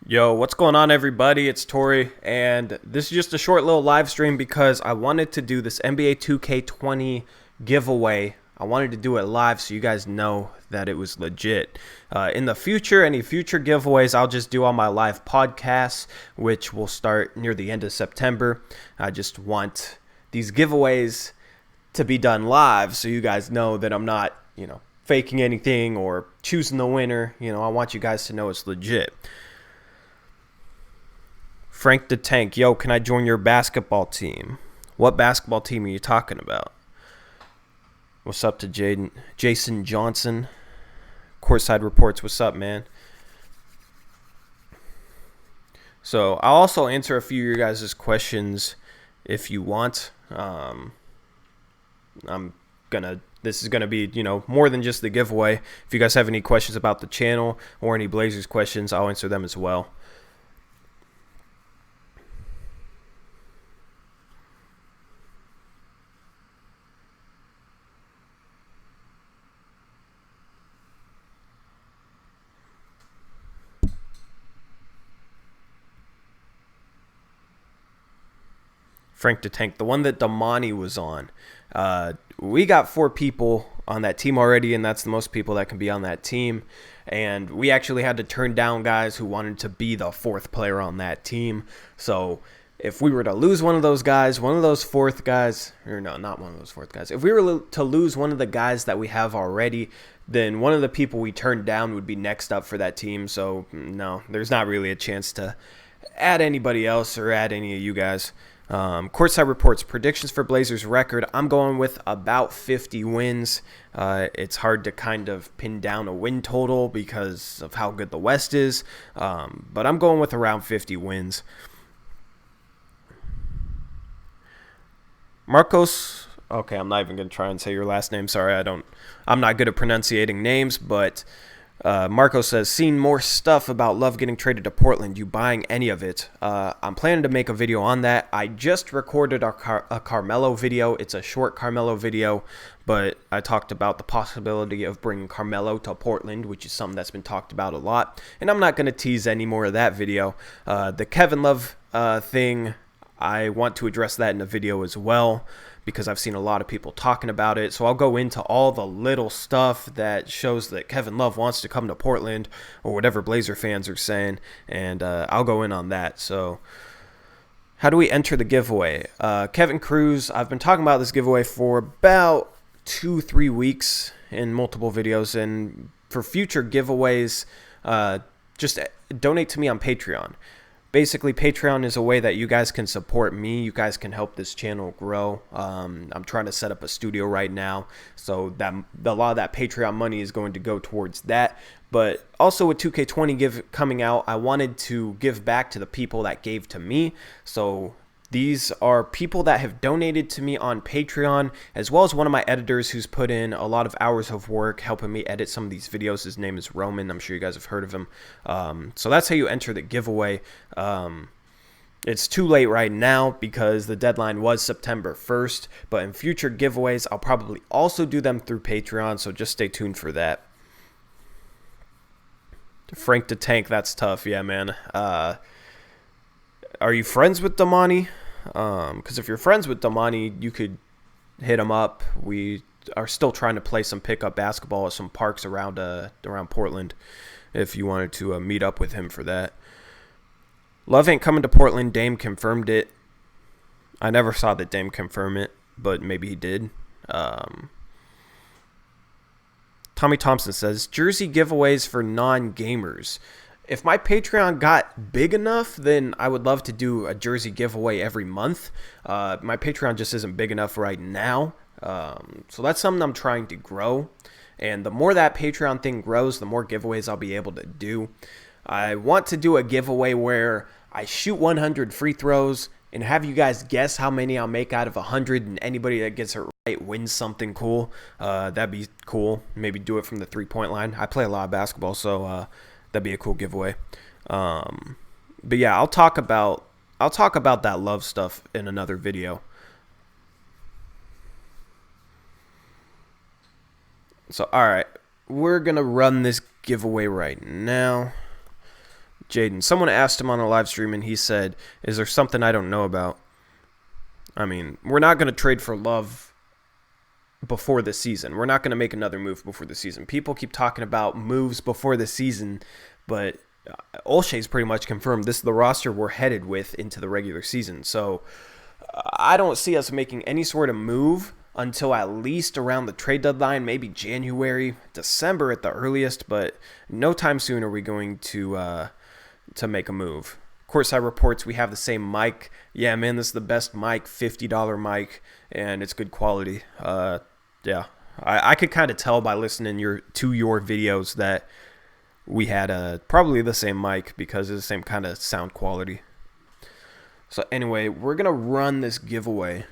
Yo, what's going on, everybody? It's Tori, and this is just a short little live stream because I wanted to do this NBA 2K20 giveaway. I wanted to do it live so you guys know that it was legit. In the future, any future giveaways, I'll just do on my live podcasts, which will start near the end of September. I just want these giveaways to be done live so you guys know that I'm not, faking anything or choosing the winner. I want you guys to know it's legit. Frank the Tank, yo, can I join your basketball team? What basketball team are you talking about? What's up to Jason Johnson? Courtside Reports, what's up, man? So I'll also answer a few of your guys' questions if you want. This is gonna be, more than just the giveaway. If you guys have any questions about the channel or any Blazers questions, I'll answer them as well. Frank the Tank, the one that Damani was on. We got 4 people on that team already, and that's the most people that can be on that team. And we actually had to turn down guys who wanted to be the 4th player on that team. So if we were to lose one of those guys, one of those 4th guys, or no, not one of those 4th guys, if we were to lose one of the guys that we have already, then one of the people we turned down would be next up for that team. So no, there's not really a chance to add anybody else or add any of you guys. Courtside Reports, predictions for Blazers record. I'm going with about 50 wins. It's hard to kind of pin down a win total because of how good the West is, but I'm going with around 50 wins. Marcos, okay, I'm not even going to try and say your last name. Sorry, I'm not good at pronunciating names, but Marco says, seen more stuff about Love getting traded to Portland. You buying any of it? I'm planning to make a video on that. I just recorded a Carmelo video. It's a short Carmelo video, but I talked about the possibility of bringing Carmelo to Portland, which is something that's been talked about a lot. And I'm not going to tease any more of that video. The Kevin Love thing, I want to address that in a video as well, because I've seen a lot of people talking about it. So I'll go into all the little stuff that shows that Kevin Love wants to come to Portland, or whatever Blazer fans are saying, and I'll go in on that. So how do we enter the giveaway? Kevin Cruz, I've been talking about this giveaway for about 2-3 weeks in multiple videos, and for future giveaways, just donate to me on Patreon. Basically, Patreon is a way that you guys can support me. You guys can help this channel grow. I'm trying to set up a studio right now, so that a lot of that Patreon money is going to go towards that. But also with 2K20 coming out, I wanted to give back to the people that gave to me. So these are people that have donated to me on Patreon, as well as one of my editors who's put in a lot of hours of work helping me edit some of these videos. His name is Roman. I'm sure you guys have heard of him. So that's how you enter the giveaway. It's too late right now because the deadline was September 1st, but in future giveaways, I'll probably also do them through Patreon, so just stay tuned for that. Frank the Tank, that's tough. Yeah, man. Are you friends with Damani? Because if you're friends with Damani, you could hit him up. We are still trying to play some pickup basketball at some parks around Portland, if you wanted to meet up with him for that. Love ain't coming to Portland. Dame confirmed it. I never saw that Dame confirm it, but maybe he did. Tommy Thompson says, jersey giveaways for non-gamers. If my Patreon got big enough, then I would love to do a jersey giveaway every month. My Patreon just isn't big enough right now. So that's something I'm trying to grow. And the more that Patreon thing grows, the more giveaways I'll be able to do. I want to do a giveaway where I shoot 100 free throws and have you guys guess how many I'll make out of 100, and anybody that gets it right wins something cool. That'd be cool. Maybe do it from the 3-point line. I play a lot of basketball, so that'd be a cool giveaway. But yeah, I'll talk about that Love stuff in another video. So all right, we're gonna run this giveaway right now. Jaden. Someone asked him on a live stream, and he said, "Is there something I don't know about?" I mean, we're not going to trade for Love before the season. We're not going to make another move before the season. People keep talking about moves before the season, but Olshay's pretty much confirmed this is the roster we're headed with into the regular season. So I don't see us making any sort of move until at least around the trade deadline, maybe January, December at the earliest, but no time soon are we going to make a move. Courtside reports we have the same mic. Yeah, man, this is the best mic, $50 mic, and it's good quality. Yeah, I could kind of tell by listening to your videos that we had probably the same mic because it's the same kind of sound quality. So anyway, we're gonna run this giveaway.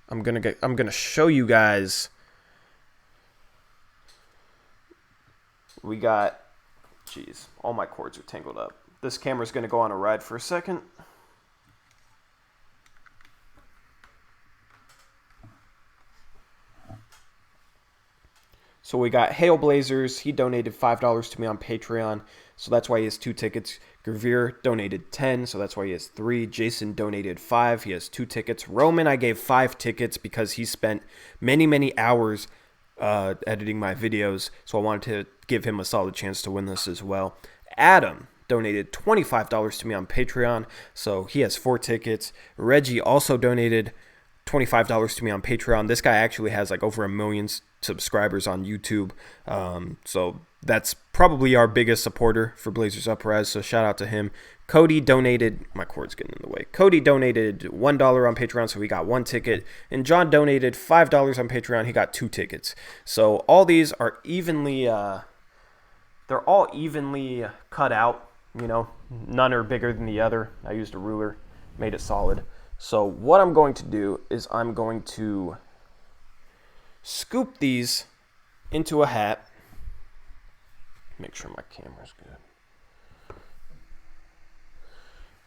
I'm gonna show you guys. We got, jeez, all my cords are tangled up. This camera's gonna go on a ride for a second. So we got Hail Blazers. He donated $5 to me on Patreon, so that's why he has 2 tickets. Gravir donated 10, so that's why he has 3. Jason donated 5. He has 2 tickets. Roman, I gave 5 tickets because he spent many, many hours editing my videos, so I wanted to give him a solid chance to win this as well. Adam donated $25 to me on Patreon, so he has 4 tickets. Reggie also donated $25 to me on Patreon. This guy actually has like over 1 million subscribers on YouTube, so that's probably our biggest supporter for Blazers Uprise, so shout out to him. Cody donated, my cord's getting in the way. Cody donated $1 on Patreon, so we got 1 ticket, and John donated $5 on Patreon. He got 2 tickets. So all these are evenly, they're all evenly cut out. You know, none are bigger than the other. I used a ruler, made it solid. So what I'm going to do is I'm going to scoop these into a hat. Make sure my camera's good.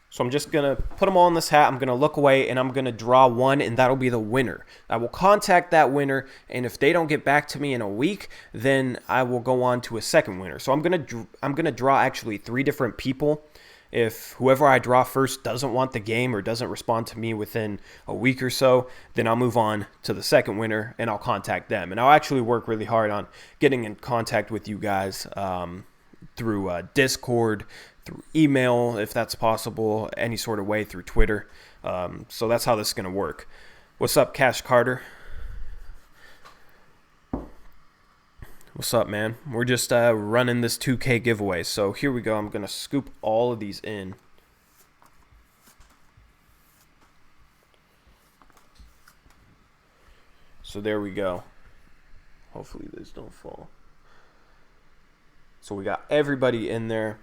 So I'm just going to put them all in this hat. I'm going to look away, and I'm going to draw one, and that'll be the winner. I will contact that winner, and if they don't get back to me in a week, then I will go on to a second winner. So I'm going to draw actually 3 different people. If whoever I draw first doesn't want the game or doesn't respond to me within a week or so, then I'll move on to the second winner, and I'll contact them. And I'll actually work really hard on getting in contact with you guys through Discord, through email, if that's possible, any sort of way, through Twitter. So that's how this is going to work. What's up, Cash Carter? What's up, man? We're just running this 2K giveaway. So here we go. I'm going to scoop all of these in. So there we go. Hopefully these don't fall. So we got everybody in there.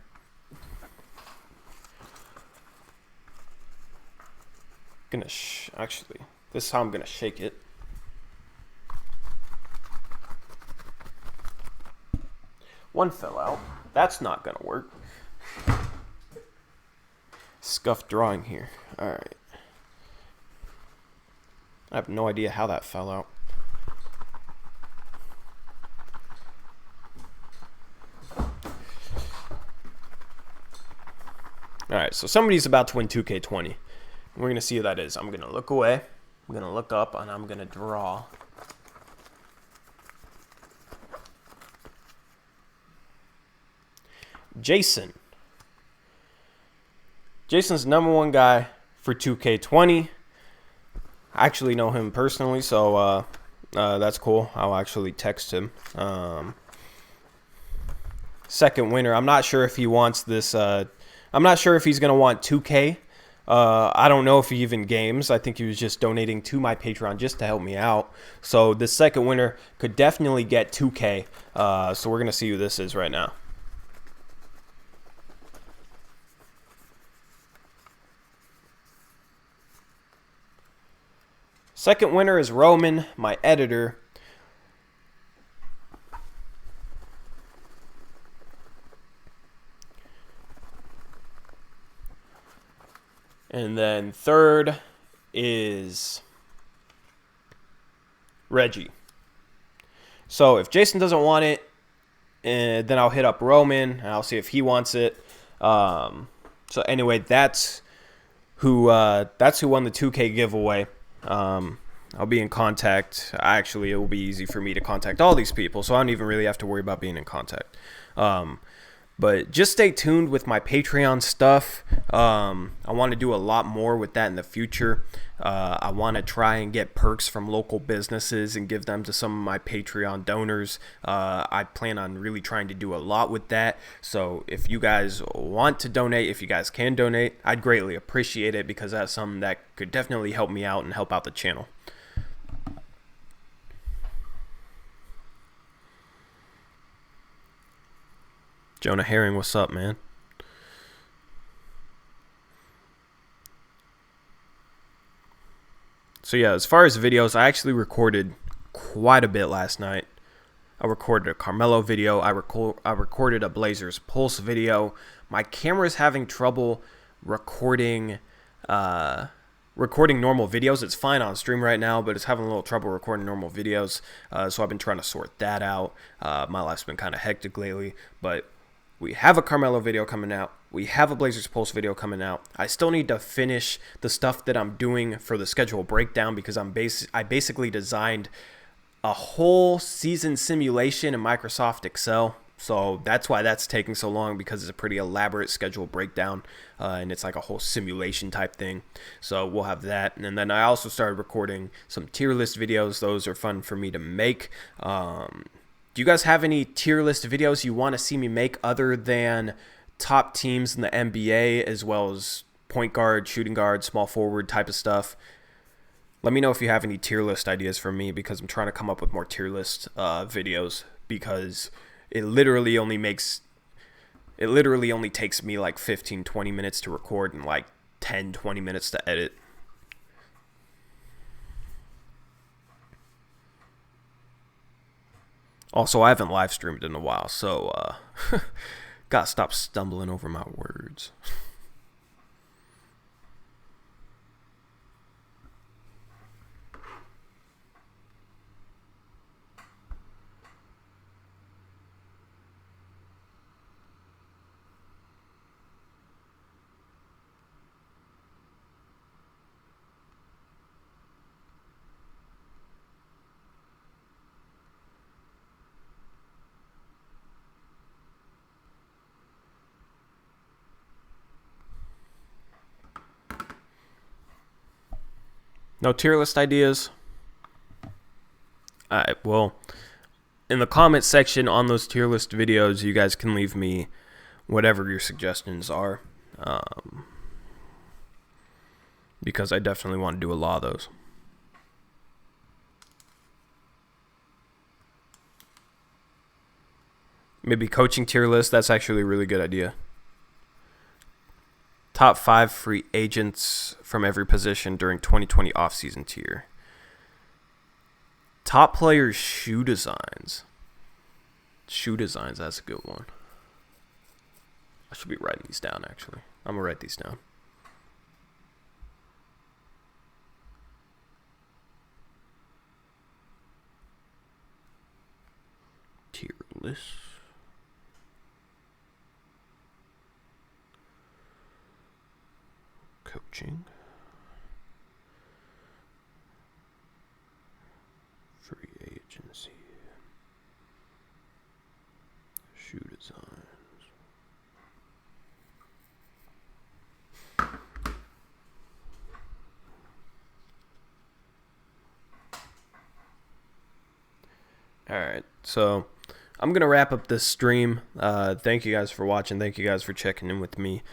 Actually, this is how I'm going to shake it. One fell out. That's not going to work. Scuffed drawing here. All right. I have no idea how that fell out. All right, so somebody's about to win 2K20. We're going to see who that is. I'm going to look away. I'm going to look up, and I'm going to draw. Jason. Jason's #1 guy for 2K20. I actually know him personally, so that's cool. I'll actually text him. Second winner. I'm not sure if he wants this. I'm not sure if he's going to want 2K. I don't know if he even games. I think he was just donating to my Patreon just to help me out. So the second winner could definitely get 2K. So we're going to see who this is right now. Second winner is Roman, my editor. And then third is Reggie. So if Jason doesn't want it, then I'll hit up Roman and I'll see if he wants it. So anyway, that's who won the 2K giveaway. I'll be in contact. Actually, it will be easy for me to contact all these people, so I don't even really have to worry about being in contact. But just stay tuned with my Patreon stuff. I want to do a lot more with that in the future. I want to try and get perks from local businesses and give them to some of my Patreon donors. I plan on really trying to do a lot with that. So if you guys want to donate, if you guys can donate, I'd greatly appreciate it, because that's something that could definitely help me out and help out the channel. Jonah Herring, what's up, man? So yeah, as far as videos, I actually recorded quite a bit last night. I recorded a Carmelo video. I recorded a Blazers Pulse video. My camera's having trouble recording normal videos. It's fine on stream right now, but it's having a little trouble recording normal videos. So I've been trying to sort that out. My life's been kind of hectic lately, but we have a Carmelo video coming out. We have a Blazers Pulse video coming out. I still need to finish the stuff that I'm doing for the schedule breakdown, because I basically designed a whole season simulation in Microsoft Excel. So that's why that's taking so long, because it's a pretty elaborate schedule breakdown, and it's like a whole simulation type thing. So we'll have that. And then I also started recording some tier list videos. Those are fun for me to make. Do you guys have any tier list videos you want to see me make other than top teams in the NBA, as well as point guard, shooting guard, small forward type of stuff? Let me know if you have any tier list ideas for me, because I'm trying to come up with more tier list videos, because it literally only takes me like 15-20 minutes to record and like 10-20 minutes to edit. Also, I haven't live streamed in a while, so gotta stop stumbling over my words. No tier list ideas? Alright, well, in the comment section on those tier list videos, you guys can leave me whatever your suggestions are, because I definitely want to do a lot of those. Maybe coaching tier list, that's actually a really good idea. Top 5 free agents from every position during 2020 offseason tier. Top players' shoe designs. Shoe designs, that's a good one. I should be writing these down, actually. I'm going to write these down. Tier list. Coaching, free agency, shoe designs. Alright, so I'm going to wrap up this stream. Thank you guys for watching. Thank you guys for checking in with me.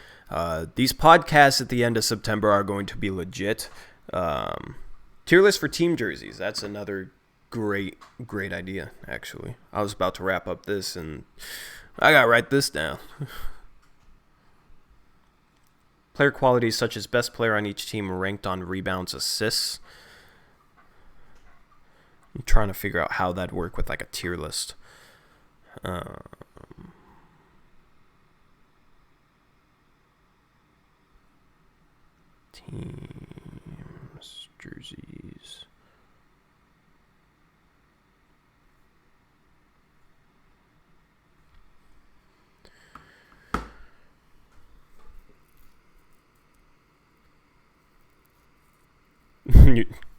These podcasts at the end of September are going to be legit. Tier list for team jerseys. That's another great idea, actually. I was about to wrap up this, and I got to write this down. Player qualities such as best player on each team ranked on rebounds, assists. I'm trying to figure out how that'd work with like a tier list. Teams, jerseys.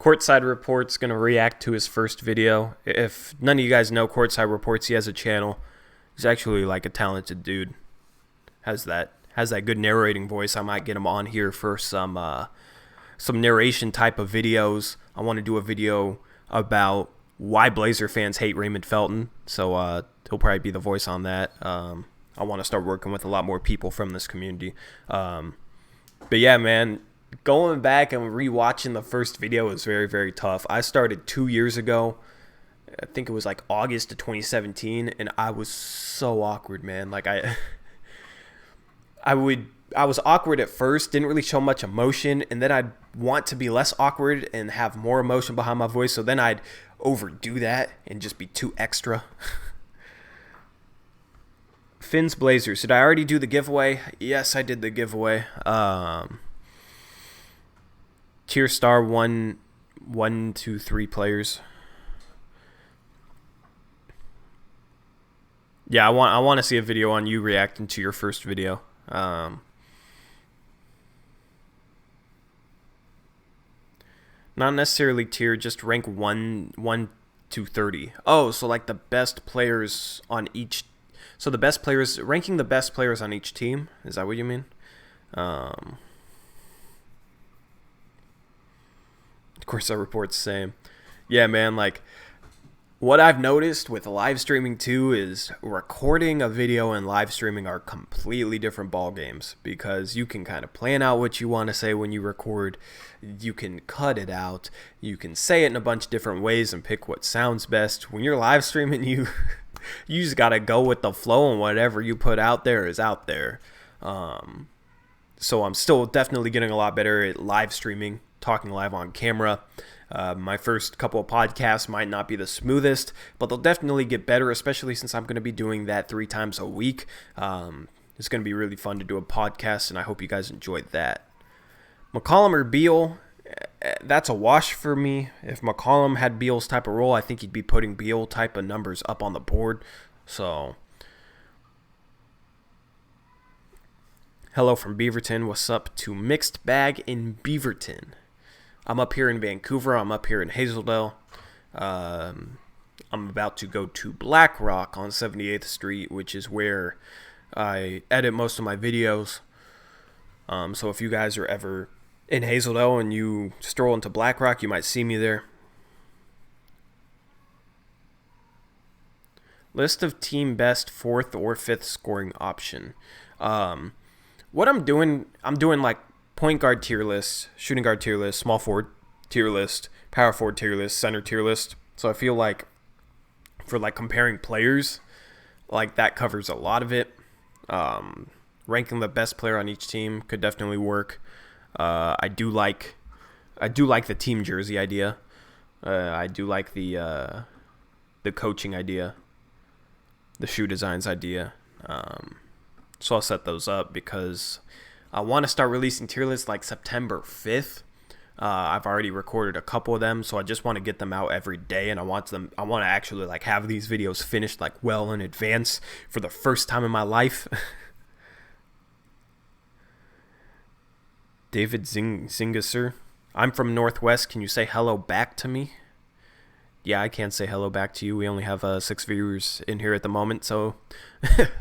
Courtside Report's going to react to his first video. If none of you guys know Courtside Reports, he has a channel. He's actually like a talented dude. Has that good narrating voice. I might get him on here for some narration type of videos. I want to do a video about why Blazer fans hate Raymond Felton. So he'll probably be the voice on that. I want to start working with a lot more people from this community. But yeah, man, going back and rewatching the first video is very, very tough. I started 2 years ago. I think it was like August of 2017, and I was so awkward, man. Like I was awkward at first, didn't really show much emotion, and then I'd want to be less awkward and have more emotion behind my voice, so then I'd overdo that and just be too extra. Finn's Blazers. Did I already do the giveaway? Yes, I did the giveaway. Tier star 1, 2, 3 players. Yeah, I want to see a video on you reacting to your first video. Not necessarily tier, just rank 1 to 30. Oh, so like the best players on each. So the best players, ranking the best players on each team. Is that what you mean? Of course, our report's the same. Yeah, man. Like, what I've noticed with live streaming too is recording a video and live streaming are completely different ball games, because you can kind of plan out what you want to say when you record. You can cut it out. You can say it in a bunch of different ways and pick what sounds best. When you're live streaming, you just got to go with the flow, and whatever you put out there is out there. So I'm still definitely getting a lot better at live streaming, talking live on camera. My first couple of podcasts might not be the smoothest, but they'll definitely get better, especially since I'm going to be doing that 3 times a week. It's going to be really fun to do a podcast, and I hope you guys enjoyed that. McCollum or Beal, that's a wash for me. If McCollum had Beal's type of role, I think he'd be putting Beal type of numbers up on the board. So, hello from Beaverton. What's up to Mixed Bag in Beaverton? I'm up here in Vancouver. I'm up here in Hazeldale. I'm about to go to Black Rock on 78th Street, which is where I edit most of my videos. So if you guys are ever in Hazeldale and you stroll into Black Rock, you might see me there. List of team best 4th or 5th scoring option. What I'm doing like point guard tier list, shooting guard tier list, small forward tier list, power forward tier list, center tier list. So I feel like for like comparing players, like that covers a lot of it. Ranking the best player on each team could definitely work. I do like the team jersey idea. I do like the coaching idea, the shoe designs idea. So I'll set those up because I want to start releasing tier lists like September 5th. I've already recorded a couple of them, so I just want to get them out every day, and I want to actually like have these videos finished like well in advance for the first time in my life. David Zingasser, I'm from Northwest. Can you say hello back to me? Yeah, I can't say hello back to you. We only have 6 viewers in here at the moment, so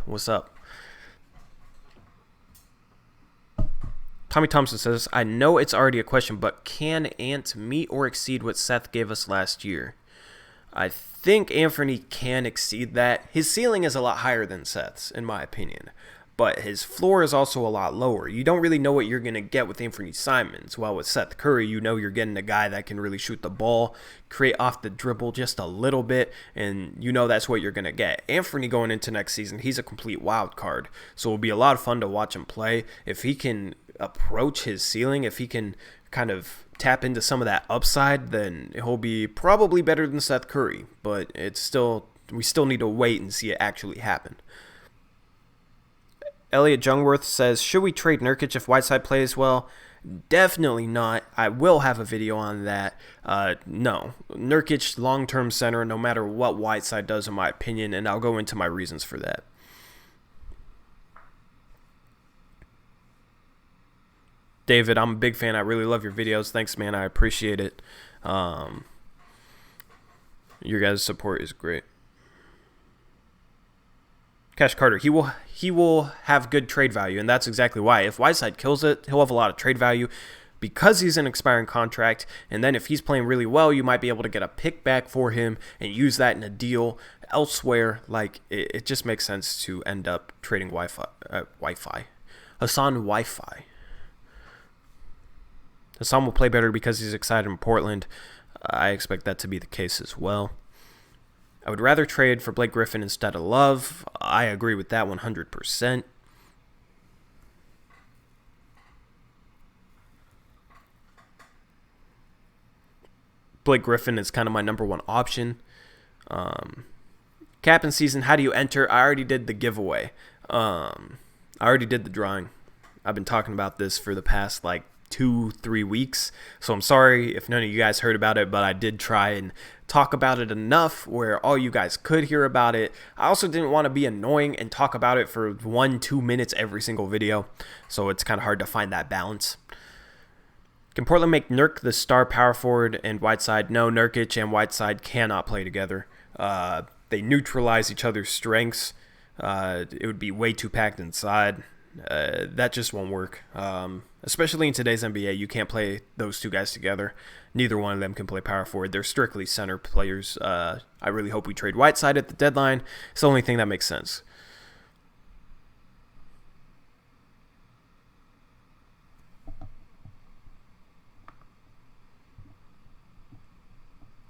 what's up? Tommy Thompson says, I know it's already a question, but can Ant meet or exceed what Seth gave us last year? I think Anthony can exceed that. His ceiling is a lot higher than Seth's, in my opinion. But his floor is also a lot lower. You don't really know what you're going to get with Anthony Simons. While with Seth Curry, you know you're getting a guy that can really shoot the ball, create off the dribble just a little bit, and you know that's what you're going to get. Anthony going into next season, he's a complete wild card. So it'll be a lot of fun to watch him play. If he can approach his ceiling, if he can kind of tap into some of that upside, then he'll be probably better than Seth Curry. But we still need to wait and see it actually happen. Elliot Jungworth says, should we trade Nurkic if Whiteside plays well? Definitely not. I will have a video on that. No. Nurkic, long-term center, no matter what Whiteside does, in my opinion, and I'll go into my reasons for that. David, I'm a big fan. I really love your videos. Thanks, man. I appreciate it. Your guys' support is great. Cash Carter, he will have good trade value, and that's exactly why. If Whiteside kills it, he'll have a lot of trade value because he's an expiring contract, and then if he's playing really well, you might be able to get a pick back for him and use that in a deal elsewhere. Like, it just makes sense to end up trading Hassan Wi-Fi. Hassan will play better because he's excited in Portland. I expect that to be the case as well. I would rather trade for Blake Griffin instead of Love. I agree with that 100%. Blake Griffin is kind of my number one option. Cap and season, how do you enter? I already did the giveaway. I already did the drawing. I've been talking about this for the past 2-3 weeks, so I'm sorry if none of you guys heard about it, but I did try and talk about it enough where all you guys could hear about it. I also didn't want to be annoying and talk about it for 1-2 minutes every single video, so it's kind of hard to find that balance. Can Portland make Nurk the star power forward and Whiteside? No, Nurkic and Whiteside cannot play together. They neutralize each other's strengths. It would be way too packed inside. That just won't work. Especially in today's NBA, you can't play those two guys together. Neither one of them can play power forward. They're strictly center players. I really hope we trade Whiteside at the deadline. It's the only thing that makes sense.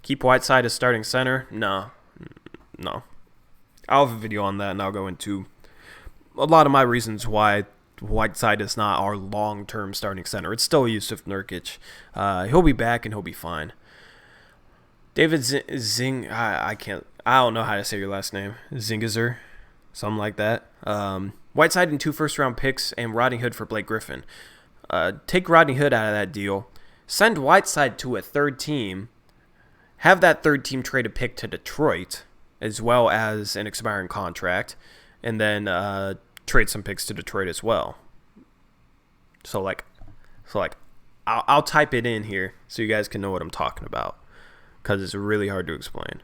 Keep Whiteside as starting center? No. I'll have a video on that, and I'll go into a lot of my reasons why Whiteside is not our long-term starting center. It's still Yusuf Nurkic. He'll be back, and he'll be fine. David Zing... I don't know how to say your last name. Zingazer? Something like that. Whiteside and 2 first-round picks and Rodney Hood for Blake Griffin. Take Rodney Hood out of that deal. Send Whiteside to a third team. Have that third team trade a pick to Detroit, as well as an expiring contract, and then trade some picks to Detroit as well. So I'll type it in here so you guys can know what I'm talking about, because it's really hard to explain.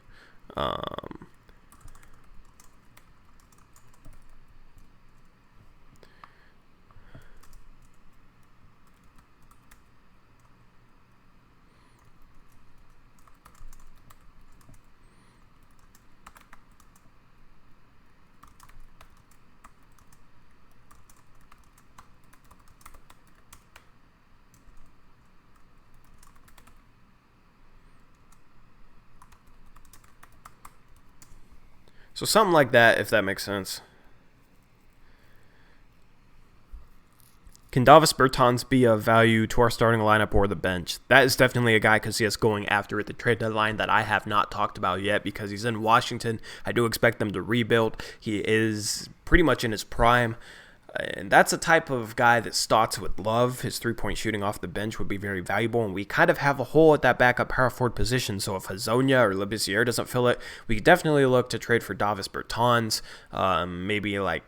So something like that, if that makes sense. Can Davis Bertans be of value to our starting lineup or the bench? That is definitely a guy because he is going after at the trade deadline that I have not talked about yet because he's in Washington. I do expect them to rebuild. He is pretty much in his prime. And that's a type of guy that starts with Love. His three-point shooting off the bench would be very valuable, and we kind of have a hole at that backup power forward position. So if Hazonia or Labissiere doesn't fill it, we could definitely look to trade for Davis Bertans. Maybe I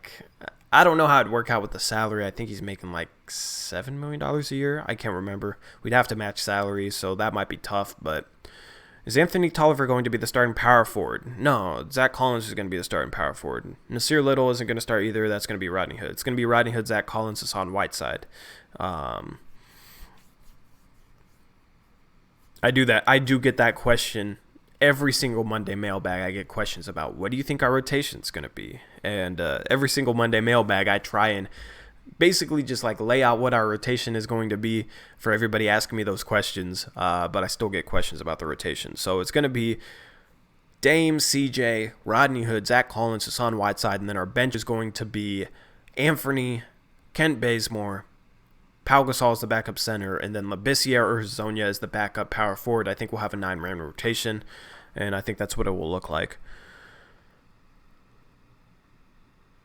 don't know how it'd work out with the salary. I think he's making $7 million a year. I can't remember. We'd have to match salaries, so that might be tough, but... Is Anthony Tolliver going to be the starting power forward? No, Zach Collins is going to be the starting power forward. Nasir Little isn't going to start either. That's going to be Rodney Hood. It's going to be Rodney Hood, Zach Collins, Hassan Whiteside. I do get that question every single Monday mailbag. I get questions about what do you think our rotation is going to be? And every single Monday mailbag, I try and basically just lay out what our rotation is going to be for everybody asking me those questions, but I still get questions about the rotation. So it's going to be Dame, CJ, Rodney Hood, Zach Collins, Hassan Whiteside, and then our bench is going to be Anthony, Kent Bazemore, Pau Gasol is the backup center, and then Labissiere or Hazonia is the backup power forward. I think we'll have a 9-man rotation, and I think that's what it will look like.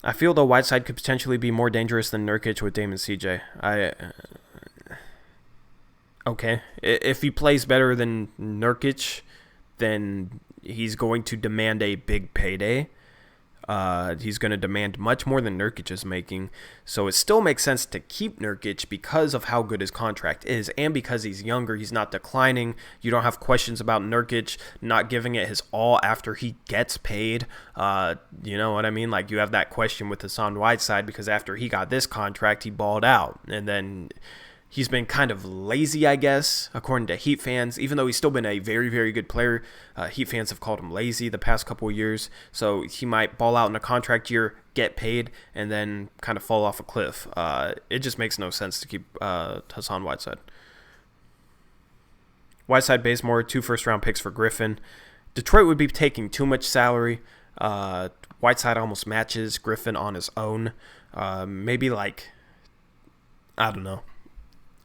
I feel though Whiteside could potentially be more dangerous than Nurkic with Dame and CJ. Okay. If he plays better than Nurkic, then he's going to demand a big payday. He's going to demand much more than Nurkic is making. So it still makes sense to keep Nurkic because of how good his contract is and because he's younger. He's not declining. You don't have questions about Nurkic not giving it his all after he gets paid. You know what I mean? Like, you have that question with Hassan Whiteside because after he got this contract, he balled out. And then he's been kind of lazy, I guess, according to Heat fans. Even though he's still been a very, very good player, Heat fans have called him lazy the past couple of years. So he might ball out in a contract year, get paid, and then kind of fall off a cliff. It just makes no sense to keep Hassan Whiteside. Whiteside, Bazemore, 2 first-round picks for Griffin. Detroit would be taking too much salary. Whiteside almost matches Griffin on his own. Maybe like, I don't know.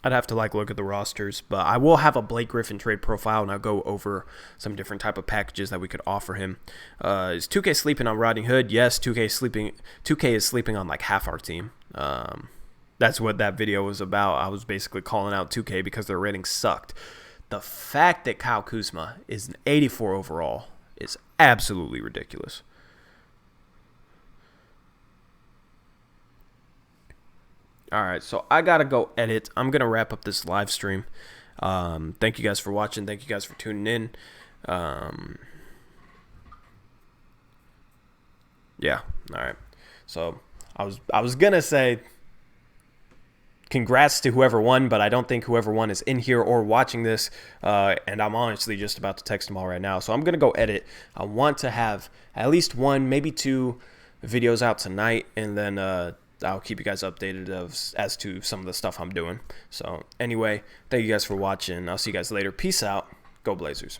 I'd have to look at the rosters, but I will have a Blake Griffin trade profile, and I'll go over some different type of packages that we could offer him. Is 2K sleeping on Rodney Hood? Yes, 2K is sleeping on half our team. That's what that video was about. I was basically calling out 2K because their ratings sucked. The fact that Kyle Kuzma is an 84 overall is absolutely ridiculous. All right, so I got to go edit. I'm going to wrap up this live stream. Thank you guys for watching. Thank you guys for tuning in. Yeah, all right. So I was going to say congrats to whoever won, but I don't think whoever won is in here or watching this, and I'm honestly just about to text them all right now. So I'm going to go edit. I want to have at least 1, maybe 2 videos out tonight, and then I'll keep you guys updated as to some of the stuff I'm doing. So anyway, thank you guys for watching. I'll see you guys later. Peace out. Go Blazers.